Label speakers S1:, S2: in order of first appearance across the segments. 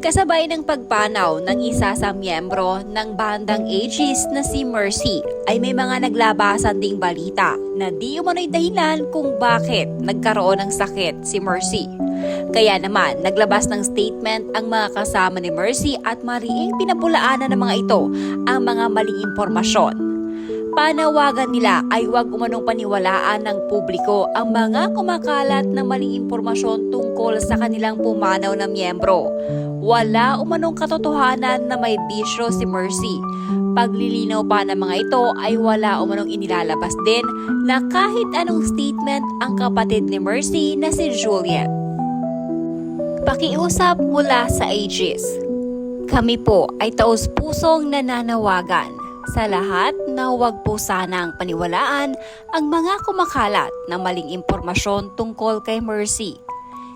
S1: Kasabay ng pagpanaw ng isa sa miyembro ng bandang Aegis na si Mercy ay may mga naglabasan ding balita na di umano'y dahilan kung bakit nagkaroon ng sakit si Mercy. Kaya naman naglabas ng statement ang mga kasama ni Mercy at mariing pinapulaanan ng mga ito ang mga maling impormasyon. Panawagan nila ay huwag umanong paniwalaan ng publiko ang mga kumakalat na maling impormasyon tungkol sa kanilang pumanaw na miyembro. Wala umanong katotohanan na may bisyo si Mercy. Paglilinaw pa ng mga ito ay wala umanong inilalabas din na kahit anong statement ang kapatid ni Mercy na si Juliet. Pakiusap mula sa Aegis. Kami po ay taos-pusong nananawagan sa lahat na huwag po sanang paniwalaan ang mga kumakalat na maling impormasyon tungkol kay Mercy.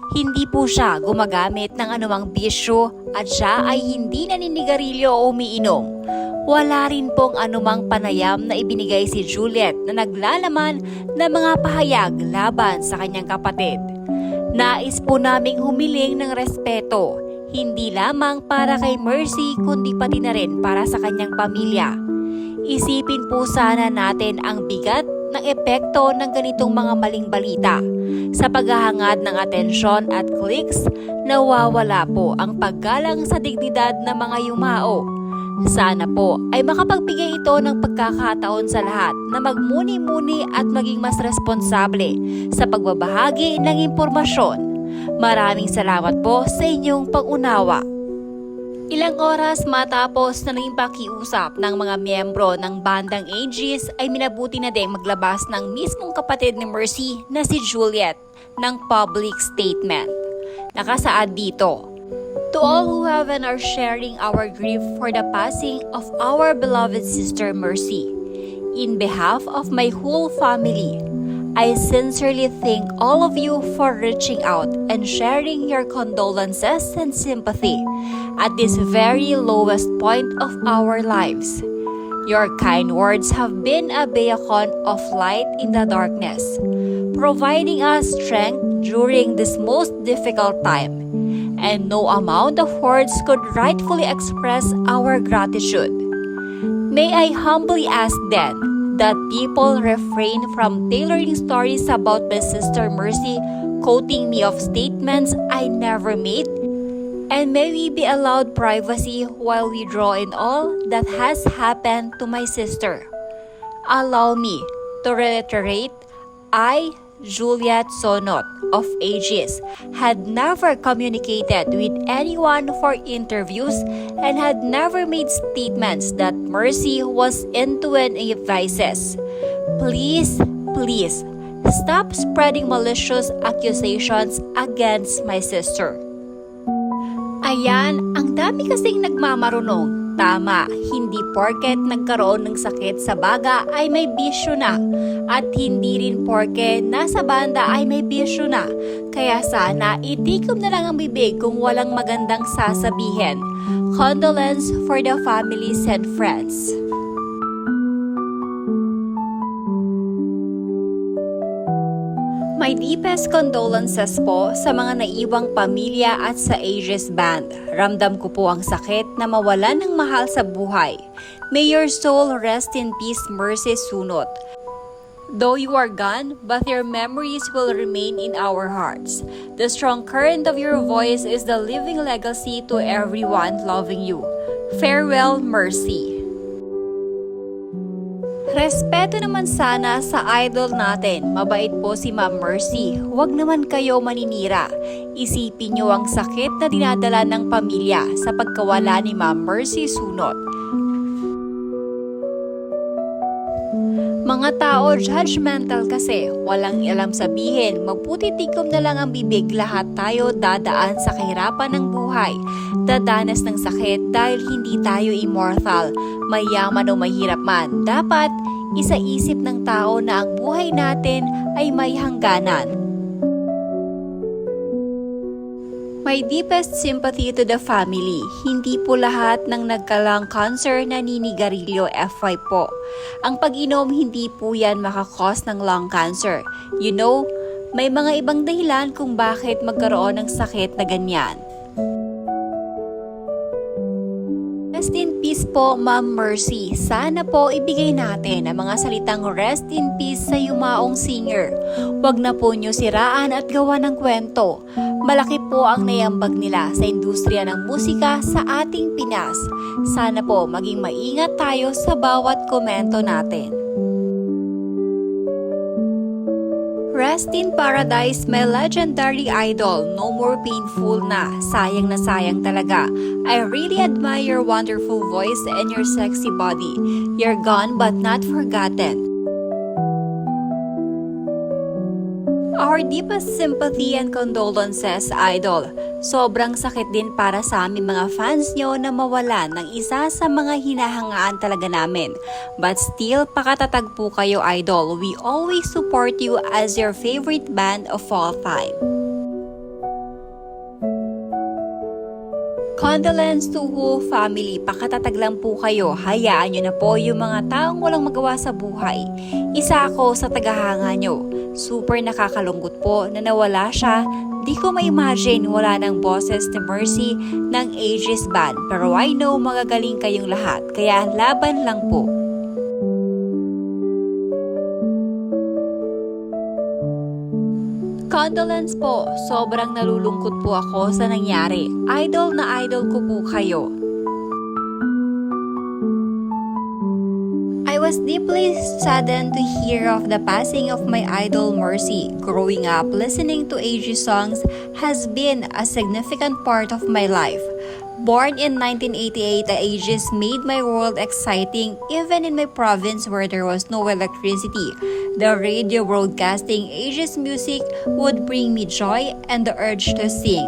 S1: Hindi po siya gumagamit ng anumang bisyo at siya ay hindi naninigarilyo o umiinom. Wala rin pong anumang panayam na ibinigay si Juliet na naglalaman ng mga pahayag laban sa kanyang kapatid. Nais po naming humiling ng respeto, hindi lamang para kay Mercy kundi pati na rin para sa kanyang pamilya. Isipin po sana natin ang bigat ng epekto ng ganitong mga maling balita. Sa paghahangad ng atensyon at clicks, nawawala po ang paggalang sa dignidad ng mga yumao. Sana po ay makapagbigay ito ng pagkakataon sa lahat na magmuni-muni at maging mas responsable sa pagbabahagi ng impormasyon. Maraming salamat po sa inyong pag-unawa. Ilang oras matapos na naging pakiusap ng mga miyembro ng bandang Aegis ay minabuti na din maglabas ng mismong kapatid ni Mercy na si Juliet ng public statement. Nakasaad dito, "To all who have and are sharing our grief for the passing of our beloved sister Mercy, in behalf of my whole family, I sincerely thank all of you for reaching out and sharing your condolences and sympathy at this very lowest point of our lives. Your kind words have been a beacon of light in the darkness, providing us strength during this most difficult time, and no amount of words could rightfully express our gratitude. May I humbly ask then that people refrain from tailoring stories about my sister Mercy, quoting me of statements I never made, and may we be allowed privacy while we draw in all that has happened to my sister. Allow me to reiterate, I, Juliet Sonot of Aegis, had never communicated with anyone for interviews and had never made statements that Mercy was into any vices. Please, stop spreading malicious accusations against my sister." Ayan, ang dami kasing nagmamarunong. Tama, hindi porket nagkaroon ng sakit sa baga ay may bisyo na. At hindi rin porke nasa banda ay may bisyo na. Kaya sana itikom na lang ang bibig kung walang magandang sasabihin. Condolence for the families and friends. My deepest condolences po sa mga naiwang pamilya at sa Aegis Band. Ramdam ko po ang sakit na mawalan ng mahal sa buhay. May your soul rest in peace, Mercy Sunot. Though you are gone, but your memories will remain in our hearts. The strong current of your voice is the living legacy to everyone loving you. Farewell, Mercy. Respeto naman sana sa idol natin. Mabait po si Ma'am Mercy. Huwag naman kayo maninira. Isipin niyo ang sakit na dinadala ng pamilya sa pagkawala ni Ma'am Mercy Sunot. Mga tao judgmental kasi, walang alam sabihin, magputitikom na lang ang bibig, lahat tayo dadaan sa kahirapan ng buhay. Dadanas ng sakit dahil hindi tayo immortal, mayaman o mahirap man. Dapat isaisip ng tao na ang buhay natin ay may hangganan. My deepest sympathy to the family. Hindi po lahat ng nagkalang cancer naninigarilyo, FY po. Ang pag-inom hindi po yan makakos ng lung cancer. You know, may mga ibang dahilan kung bakit magkaroon ng sakit na ganyan. Rest in peace po, Ma'am Mercy. Sana po ibigay natin ang mga salitang rest in peace sa yumaong singer. Huwag na po nyo siraan at gawa ng kwento. Malaki po ang naiambag nila sa industriya ng musika sa ating Pinas. Sana po maging maingat tayo sa bawat komento natin. Rest in paradise, my legendary idol. No more painful na. Sayang na sayang talaga. I really admire your wonderful voice and your sexy body. You're gone but not forgotten. Our deepest sympathy and condolences, idol. Sobrang sakit din para sa aming mga fans nyo na mawalan ng isa sa mga hinahangaan talaga namin. But still, pakatatag po kayo, idol. We always support you as your favorite band of all time. Condolence to whole family, pakatatag lang po kayo, hayaan nyo na po yung mga taong walang magawa sa buhay. Isa ako sa tagahanga nyo. Super nakakalungkot po na nawala siya. Di ko ma-imagine wala ng boses ni Mercy ng Aegis Band. Pero I know magagaling kayong lahat, kaya laban lang po. Condolence po, sobrang nalulungkot po ako sa nangyari. Idol na idol ko po kayo. I was deeply saddened to hear of the passing of my idol Mercy. Growing up, listening to Aegis songs has been a significant part of my life. Born in 1988, the Aegis made my world exciting even in my province where there was no electricity. The radio broadcasting Aegis music would bring me joy and the urge to sing.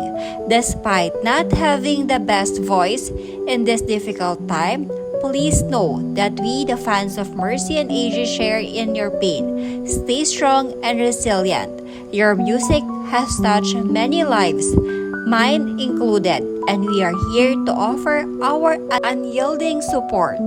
S1: Despite not having the best voice in this difficult time, please know that we, the fans of Mercy and Aegis, share in your pain. Stay strong and resilient. Your music has touched many lives, mine included, and we are here to offer our unyielding support.